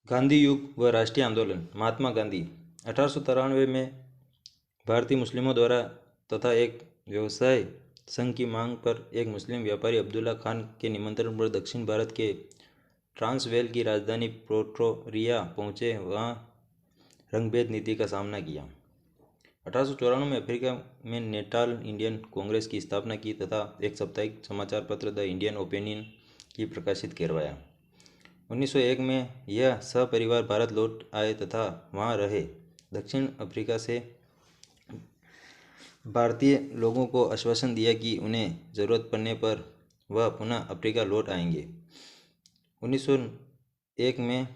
गांधी युग व राष्ट्रीय आंदोलन। महात्मा गांधी 1893 में भारतीय मुस्लिमों द्वारा तथा एक व्यवसाय संघ की मांग पर एक मुस्लिम व्यापारी अब्दुल्ला खान के निमंत्रण पर दक्षिण भारत के ट्रांसवेल की राजधानी प्रेटोरिया पहुंचे। वहां रंगभेद नीति का सामना किया। 1894 में अफ्रीका में नेटाल इंडियन कांग्रेस की स्थापना की तथा एक साप्ताहिक समाचार पत्र द इंडियन ओपिनियन की प्रकाशित करवाया। 1901 में यह सपरिवार भारत लौट आए तथा वहां रहे। दक्षिण अफ्रीका से भारतीय लोगों को आश्वासन दिया कि उन्हें ज़रूरत पड़ने पर वह पुनः अफ्रीका लौट आएंगे। 1901 में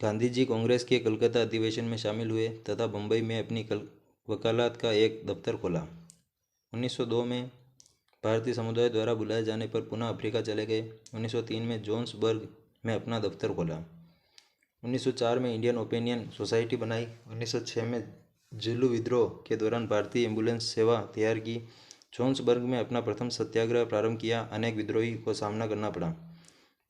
गांधी जी कांग्रेस के कलकत्ता अधिवेशन में शामिल हुए तथा बम्बई में अपनी वकालत का एक दफ्तर खोला। 1902 में भारतीय समुदाय द्वारा बुलाए जाने पर पुनः अफ्रीका चले गए। 1903 में जोन्सबर्ग में अपना दफ्तर खोला। 1904 में इंडियन ओपिनियन सोसाइटी बनाई। 1906 में जिल्लू विद्रोह के दौरान भारतीय एम्बुलेंस सेवा तैयार की। जोन्सबर्ग में अपना प्रथम सत्याग्रह प्रारंभ किया। अनेक विद्रोही को सामना करना पड़ा।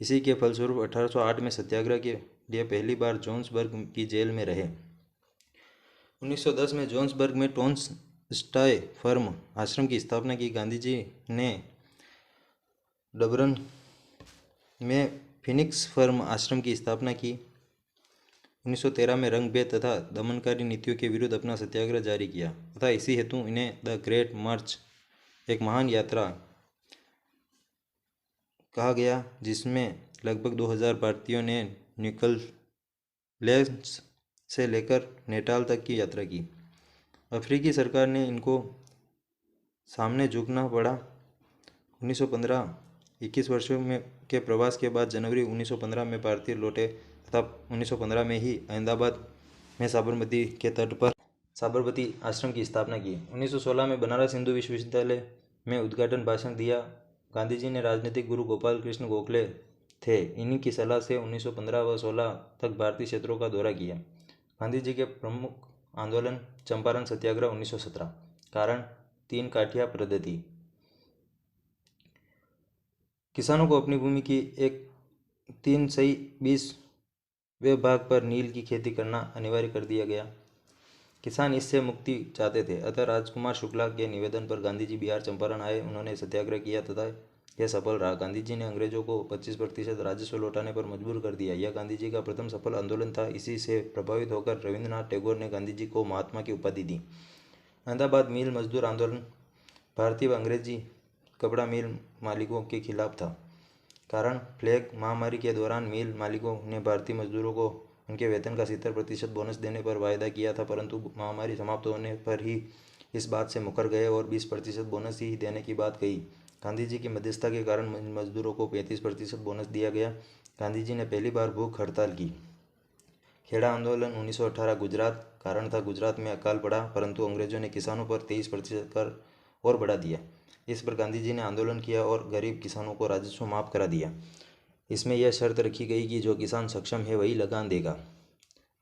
इसी के फलस्वरूप 1808 में सत्याग्रह के लिए पहली बार जोन्सबर्ग की जेल में रहे। 1910 में जोन्सबर्ग में टोन्स स्टाय फर्म आश्रम की स्थापना की। गांधी जी ने डबरन में फिनिक्स फर्म आश्रम की स्थापना की। 1913 में रंगभेद तथा दमनकारी नीतियों के विरुद्ध अपना सत्याग्रह जारी किया तथा इसी हेतु इन्हें द ग्रेट मार्च, एक महान यात्रा कहा गया, जिसमें लगभग 2000 भारतीयों ने न्यूकलेस से लेकर नेटाल तक की यात्रा की। अफ्रीकी सरकार ने इनको सामने झुकना पड़ा। 1915 21 वर्षों में के प्रवास के बाद जनवरी 1915 में भारतीय लौटे तथा 1915 में ही अहमदाबाद में साबरमती के तट पर साबरमती आश्रम की स्थापना की। 1916 में बनारस हिंदू विश्वविद्यालय में उद्घाटन भाषण दिया। गांधी जी ने राजनीतिक गुरु गोपाल कृष्ण गोखले थे। इन्हीं की सलाह से 1915 व 16 तक भारतीय क्षेत्रों का दौरा किया। गांधी जी के प्रमुख आंदोलन चंपारण सत्याग्रह 1917। कारण 3 काठिया पद्धति। किसानों को अपनी भूमि की एक 3/20 भाग पर नील की खेती करना अनिवार्य कर दिया गया। किसान इससे मुक्ति चाहते थे, अतः राजकुमार शुक्ला के निवेदन पर गांधी जी बिहार चंपारण आए। उन्होंने सत्याग्रह किया तथा यह सफल रहा। गांधी जी ने अंग्रेजों को 25% राजस्व लौटाने पर मजबूर कर दिया। यह गांधी जी का प्रथम सफल आंदोलन था। इसी से प्रभावित होकर रविंद्रनाथ टैगोर ने गांधी जी को महात्मा की उपाधि दी। अहमदाबाद मिल मजदूर आंदोलन भारतीय व अंग्रेजी कपड़ा मिल मालिकों के खिलाफ था। कारण प्लेग महामारी के दौरान मिल मालिकों ने भारतीय मजदूरों को उनके वेतन का 70% बोनस देने पर वायदा किया था, परंतु महामारी समाप्त होने पर ही इस बात से मुकर गए और 20% बोनस ही देने की बात कही। गांधी जी की मध्यस्थता के कारण मजदूरों को 35% बोनस दिया गया। गांधी जी ने पहली बार भूख हड़ताल की। खेड़ा आंदोलन 1918 गुजरात। कारण था गुजरात में अकाल पड़ा, परंतु अंग्रेजों ने किसानों पर 23% कर और बढ़ा दिया। इस पर गांधी जी ने आंदोलन किया और गरीब किसानों को राजस्व माफ करा दिया। इसमें यह शर्त रखी गई कि जो किसान सक्षम है वही लगान देगा।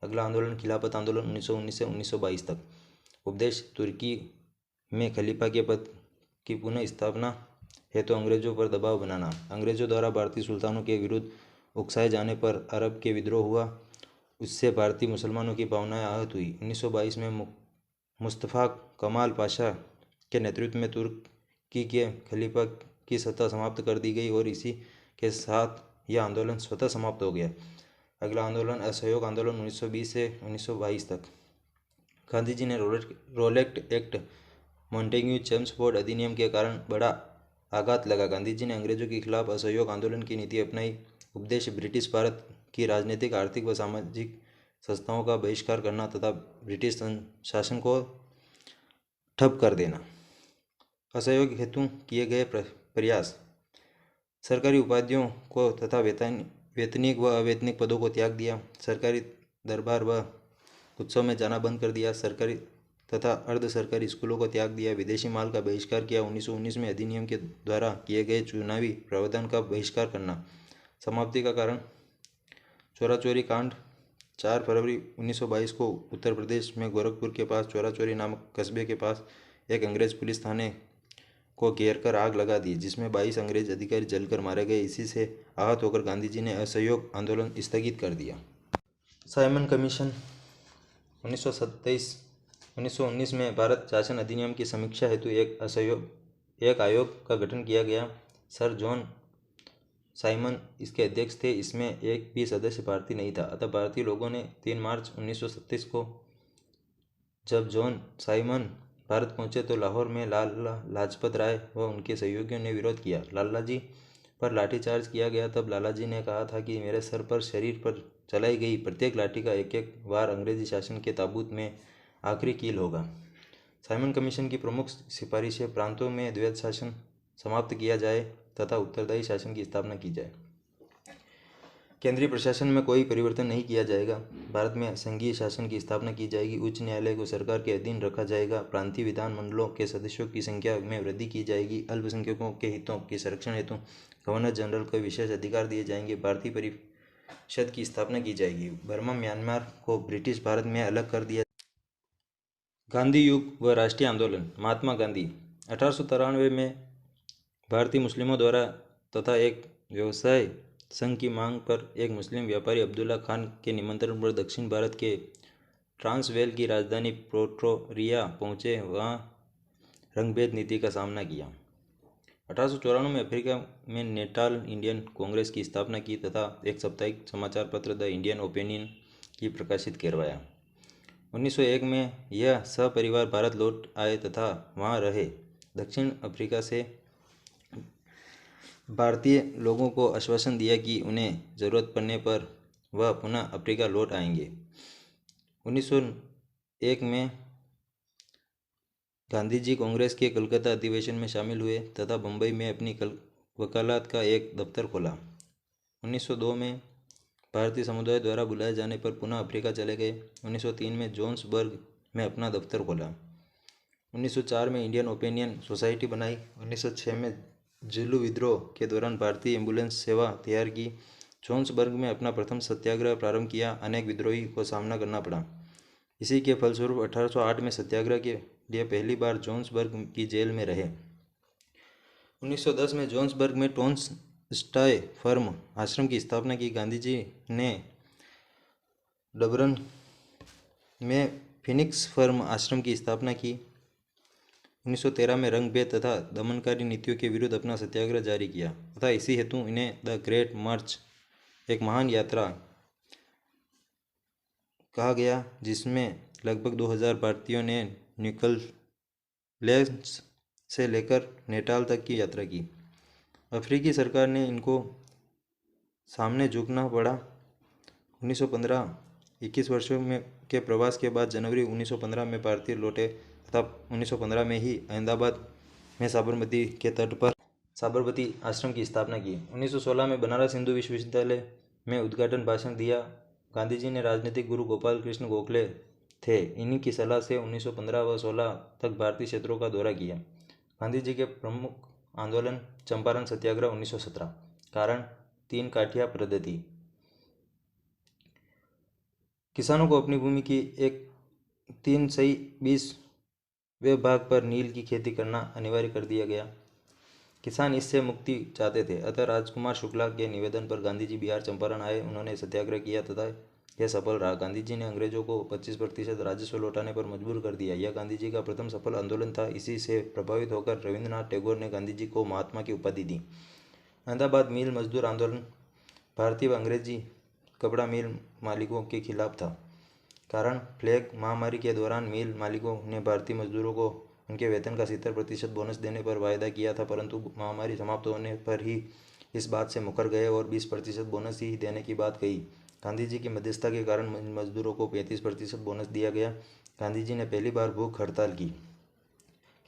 अगला आंदोलन खिलाफत आंदोलन 1919 से 1922 तक। उपदेश तुर्की में खलीफा के पद की पुनः स्थापना हेतु अंग्रेजों पर दबाव बनाना। अंग्रेजों द्वारा भारतीय सुल्तानों के विरुद्ध उकसाए जाने पर अरब के विद्रोह हुआ। उससे भारतीय मुसलमानों की भावनाएं आहत हुई। 1922 में मुस्तफ़ा कमाल पाशा के नेतृत्व में तुर्की के खलीफा की सत्ता समाप्त कर दी गई और इसी के साथ यह आंदोलन स्वतः समाप्त हो गया। अगला आंदोलन असहयोग आंदोलन 1920 से 1922 तक। गांधी जी ने रोलेक्ट एक्ट, मॉन्टेग्यू चेम्सफोर्ड अधिनियम के कारण बड़ा आघात लगा। गांधी जी ने अंग्रेजों के खिलाफ असहयोग आंदोलन की नीति अपनाई। उद्देश्य ब्रिटिश भारत की राजनीतिक, आर्थिक व सामाजिक संस्थाओं का बहिष्कार करना तथा ब्रिटिश शासन को ठप कर देना। असहयोग हेतु किए गए प्रयास: सरकारी उपाधियों को तथा वेतनिक व अवैतनिक पदों को त्याग दिया। सरकारी दरबार व उत्सव में जाना बंद कर दिया। सरकारी तथा अर्ध सरकारी स्कूलों को त्याग दिया। विदेशी माल का बहिष्कार किया। 1919 में अधिनियम के द्वारा किए गए चुनावी प्रावधान का बहिष्कार करना। समाप्ति का कारण चोरा चोरी कांड। 4 फरवरी 1922 को उत्तर प्रदेश में गोरखपुर के पास चोरा चोरी नामक कस्बे के पास एक अंग्रेज पुलिस थाने को घेरकर आग लगा दी, जिसमें 22 अंग्रेज अधिकारी जलकर मारे गए। इसी से आहत होकर गांधी जी ने असहयोग आंदोलन स्थगित कर दिया। साइमन कमीशन 1919 में भारत शासन अधिनियम की समीक्षा हेतु एक आयोग का गठन किया गया। सर जॉन साइमन इसके अध्यक्ष थे। इसमें एक भी सदस्य भारतीय नहीं था। अतः भारतीय लोगों ने 3 मार्च 1937 को जब जॉन साइमन भारत पहुंचे तो लाहौर में लाला लाजपत राय व उनके सहयोगियों ने विरोध किया। लाला जी पर लाठीचार्ज किया गया। तब लाला जी ने कहा था कि मेरे सर पर शरीर पर चलाई गई प्रत्येक लाठी का एक एक वार अंग्रेजी शासन के ताबूत में आखिरी कील होगा। साइमन कमीशन की प्रमुख सिफारिशें प्रांतों में द्वैत शासन समाप्त किया जाए तथा उत्तरदायी शासन की स्थापना की जाए। केंद्रीय प्रशासन में कोई परिवर्तन नहीं किया जाएगा। भारत में संघीय शासन की स्थापना की जाएगी। उच्च न्यायालय को सरकार के अधीन रखा जाएगा। प्रांतीय विधान मंडलों के सदस्यों की संख्या में वृद्धि की जाएगी। अल्पसंख्यकों के हितों के संरक्षण हेतु गवर्नर जनरल को विशेष अधिकार दिए जाएंगे। भारतीय परिषद की स्थापना की जाएगी। बर्मा म्यांमार को ब्रिटिश भारत में अलग कर दिया। गांधी युग व राष्ट्रीय आंदोलन। महात्मा गांधी 1893 में भारतीय मुस्लिमों द्वारा तथा एक व्यवसाय संघ की मांग पर एक मुस्लिम व्यापारी अब्दुल्ला खान के निमंत्रण पर दक्षिण भारत के ट्रांसवेल की राजधानी प्रेटोरिया पहुंचे। वहां रंगभेद नीति का सामना किया। 1894 में अफ्रीका में नेटाल इंडियन कांग्रेस की स्थापना की तथा एक साप्ताहिक समाचार पत्र द इंडियन ओपिनियन की प्रकाशित करवाया। 1901 में यह सपरिवार भारत लौट आए तथा वहां रहे। दक्षिण अफ्रीका से भारतीय लोगों को आश्वासन दिया कि उन्हें ज़रूरत पड़ने पर वह पुनः अफ्रीका लौट आएंगे। 1901 में गांधी जी कांग्रेस के कलकत्ता अधिवेशन में शामिल हुए तथा बम्बई में अपनी वकालत का एक दफ्तर खोला। 1902 में भारतीय समुदाय द्वारा बुलाए जाने पर पुनः अफ्रीका चले गए। 1903 में जोहान्सबर्ग में अपना दफ्तर खोला। 1904 में इंडियन ओपिनियन सोसाइटी बनाई। 1906 में जुलू विद्रोह के दौरान भारतीय एम्बुलेंस सेवा तैयार की। जोहान्सबर्ग में अपना प्रथम सत्याग्रह प्रारंभ किया। अनेक विद्रोही को सामना करना पड़ा। इसी के फलस्वरूप 1808 में सत्याग्रह के लिए पहली बार जोहान्सबर्ग की जेल में रहे। 1910 में जोहान्सबर्ग में टोन्स स्टाय फर्म आश्रम की स्थापना की। गांधी जी ने डबरन में फिनिक्स फर्म आश्रम की स्थापना की। 1913 में रंगभेद तथा दमनकारी नीतियों के विरुद्ध अपना सत्याग्रह जारी किया तथा इसी हेतु इन्हें द ग्रेट मार्च एक महान यात्रा कहा गया, जिसमें लगभग 2000 भारतीयों ने न्यूकलेस से लेकर नेटाल तक की यात्रा की। अफ्रीकी सरकार ने इनको सामने झुकना पड़ा। 1915 21 वर्षों में के प्रवास के बाद जनवरी 1915 में भारतीय लौटे तथा 1915 में ही अहमदाबाद में साबरमती के तट पर साबरमती आश्रम की स्थापना की। 1916 में बनारस हिंदू विश्वविद्यालय में उद्घाटन भाषण दिया। गांधी जी ने राजनीतिक गुरु गोपाल कृष्ण गोखले थे। इन्हीं की सलाह से 1915 व 16 तक भारतीय क्षेत्रों का दौरा किया। गांधी जी के प्रमुख आंदोलन चंपारण सत्याग्रह 1917। कारण 3 काठिया पद्धति। किसानों को अपनी भूमि की एक 3/20 भाग पर नील की खेती करना अनिवार्य कर दिया गया। किसान इससे मुक्ति चाहते थे। अतः राजकुमार शुक्ला के निवेदन पर गांधी जी बिहार चंपारण आए। उन्होंने सत्याग्रह किया तथा यह सफल रहा। गांधी जी ने अंग्रेजों को 25% राजस्व लौटाने पर मजबूर कर दिया। यह गांधी जी का प्रथम सफल आंदोलन था। इसी से प्रभावित होकर रविंद्रनाथ टैगोर ने गांधी जी को महात्मा की उपाधि दी। अहमदाबाद मिल मजदूर आंदोलन भारतीय व अंग्रेजी कपड़ा मिल मालिकों के खिलाफ था। कारण प्लेग महामारी के दौरान मिल मालिकों ने भारतीय मजदूरों को उनके वेतन का 70% बोनस देने पर वायदा किया था, परंतु महामारी समाप्त होने पर ही इस बात से मुकर गए और 20% बोनस ही देने की बात कही। गांधी जी की मध्यस्थता के कारण मजदूरों को 35% बोनस दिया गया। गांधी जी ने पहली बार भूख हड़ताल की।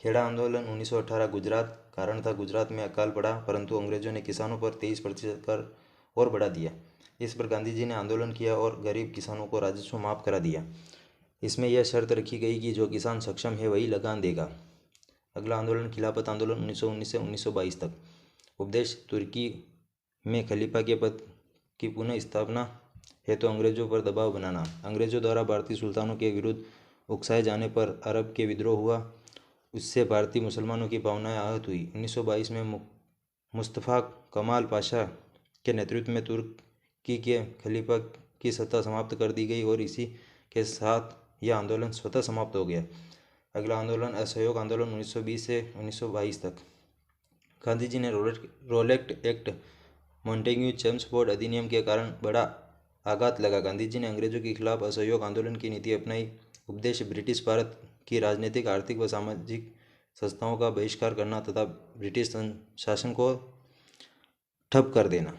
खेड़ा आंदोलन 1918 गुजरात। कारण था गुजरात में अकाल पड़ा, परंतु अंग्रेजों ने किसानों पर 23% कर और बढ़ा दिया। इस पर गांधी जी ने आंदोलन किया और गरीब किसानों को राजस्व माफ करा दिया। इसमें यह शर्त रखी गई कि जो किसान सक्षम है वही लगान देगा। अगला आंदोलन खिलाफत आंदोलन 1919 से 1922 तक। उपदेश तुर्की में खलीफा के पद की पुनः स्थापना हेतु अंग्रेजों पर दबाव बनाना। अंग्रेजों द्वारा भारतीय सुल्तानों के विरुद्ध उकसाए जाने पर अरब के विद्रोह हुआ। उससे भारतीय मुसलमानों की भावनाएं आहत हुई। 1922 में मुस्तफ़ा कमाल पाशा के नेतृत्व में तुर्की के खलीफा की सत्ता समाप्त कर दी गई और इसी के साथ यह आंदोलन स्वतः समाप्त हो गया। अगला आंदोलन असहयोग आंदोलन 1920 से 1922 तक। गांधी जी ने रोलेक्ट एक्ट, मॉन्टेग्यू चेम्सफोर्ड अधिनियम के कारण बड़ा आघात लगा। गांधी जी ने अंग्रेजों के खिलाफ असहयोग आंदोलन की नीति अपनाई। उपदेश ब्रिटिश भारत की राजनीतिक, आर्थिक व सामाजिक संस्थाओं का बहिष्कार करना तथा ब्रिटिश शासन को ठप कर देना।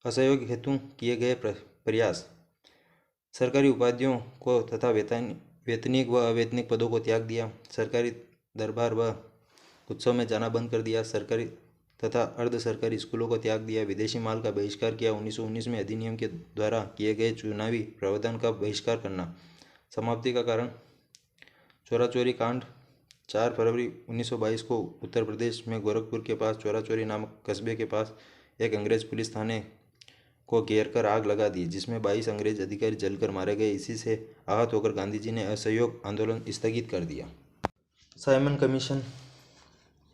असहयोग हेतु किए गए प्रयास: सरकारी उपाधियों को तथा वेतनिक व अवैतनिक पदों को त्याग दिया। सरकारी दरबार व उत्सव में जाना बंद कर दिया। सरकारी तथा अर्ध सरकारी स्कूलों को त्याग दिया। विदेशी माल का बहिष्कार किया। 1919 में अधिनियम के द्वारा किए गए चुनावी प्रावधान का बहिष्कार करना। समाप्ति का कारण: चोरा चोरी कांड। 4 फरवरी 1922 को उत्तर प्रदेश में गोरखपुर के पास चोरा चोरी नामक कस्बे के पास एक अंग्रेज पुलिस थाने को घेरकर आग लगा दी, जिसमें 22 अंग्रेज अधिकारी जलकर मारे गए। इसी से आहत होकर गांधी जी ने असहयोग आंदोलन स्थगित कर दिया। साइमन कमीशन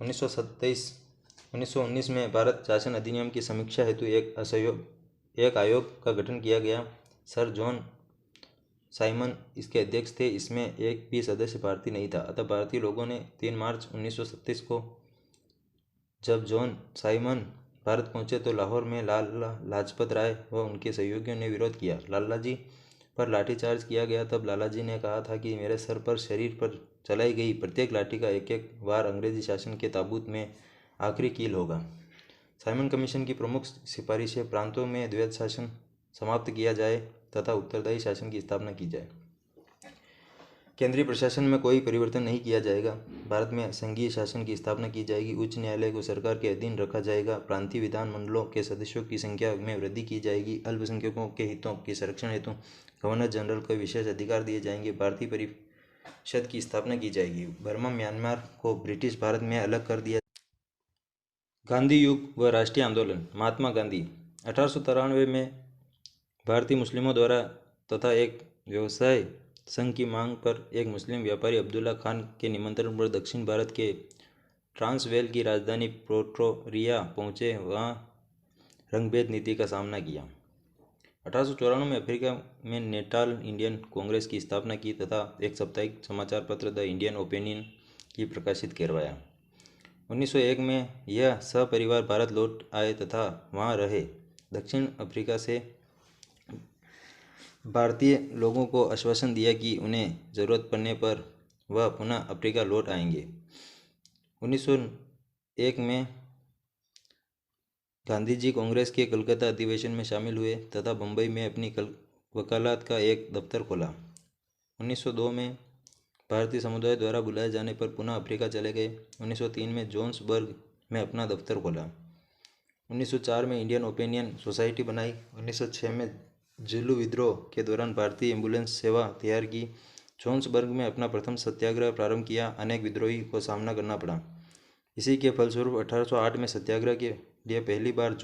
1919 में भारत शासन अधिनियम की समीक्षा हेतु एक आयोग का गठन किया गया। सर जॉन साइमन इसके अध्यक्ष थे। इसमें एक भी सदस्य भारतीय नहीं था। अतः भारतीय लोगों ने 3 मार्च 1937 को जब जॉन साइमन भारत पहुंचे तो लाहौर में लाला लाजपत राय व उनके सहयोगियों ने विरोध किया। लाला जी पर लाठीचार्ज किया गया। तब लाला जी ने कहा था कि मेरे सर पर, शरीर पर चलाई गई प्रत्येक लाठी का एक एक वार अंग्रेजी शासन के ताबूत में आखिरी कील होगा। साइमन कमीशन की प्रमुख सिफारिशें: प्रांतों में द्वैत शासन समाप्त किया जाए तथा उत्तरदायी शासन की स्थापना की जाए। केंद्रीय प्रशासन में कोई परिवर्तन नहीं किया जाएगा। भारत में संघीय शासन की स्थापना की जाएगी। उच्च न्यायालय को सरकार के अधीन रखा जाएगा। प्रांतीय विधान मंडलों के सदस्यों की संख्या में वृद्धि की जाएगी। अल्पसंख्यकों के हितों के संरक्षण हेतु गवर्नर जनरल को विशेष अधिकार दिए जाएंगे। भारतीय परिषद की स्थापना की जाएगी। बर्मा म्यांमार को ब्रिटिश भारत में अलग कर दिया। गांधी युग व राष्ट्रीय आंदोलन: महात्मा गांधी 1893 में भारतीय मुस्लिमों द्वारा तथा एक व्यवसाय संघ की मांग पर एक मुस्लिम व्यापारी अब्दुल्ला खान के निमंत्रण पर दक्षिण भारत के ट्रांसवेल की राजधानी प्रेटोरिया पहुंचे। वहां रंगभेद नीति का सामना किया। 1894 में अफ्रीका में नेटाल इंडियन कांग्रेस की स्थापना की तथा एक साप्ताहिक समाचार पत्र द इंडियन ओपिनियन की प्रकाशित करवाया। 1901 में यह सपरिवार भारत लौट आए तथा वहां रहे। दक्षिण अफ्रीका से भारतीय लोगों को आश्वासन दिया कि उन्हें ज़रूरत पड़ने पर वह पुनः अफ्रीका लौट आएंगे। 1901 में गांधी जी कांग्रेस के कलकत्ता अधिवेशन में शामिल हुए तथा बम्बई में अपनी वकालत का एक दफ्तर खोला। 1902 में भारतीय समुदाय द्वारा बुलाए जाने पर पुनः अफ्रीका चले गए। 1903 में जोहान्सबर्ग में अपना दफ्तर खोला। 1904 में इंडियन ओपिनियन सोसाइटी बनाई। 1906 में जुलू विद्रोह के दौरान भारतीय एम्बुलेंस सेवा तैयार की। जोहान्सबर्ग में अपना प्रथम सत्याग्रह प्रारंभ किया। अनेक विद्रोही को सामना करना पड़ा। इसी के फलस्वरूप 1808 में सत्याग्रह के लिए पहली बार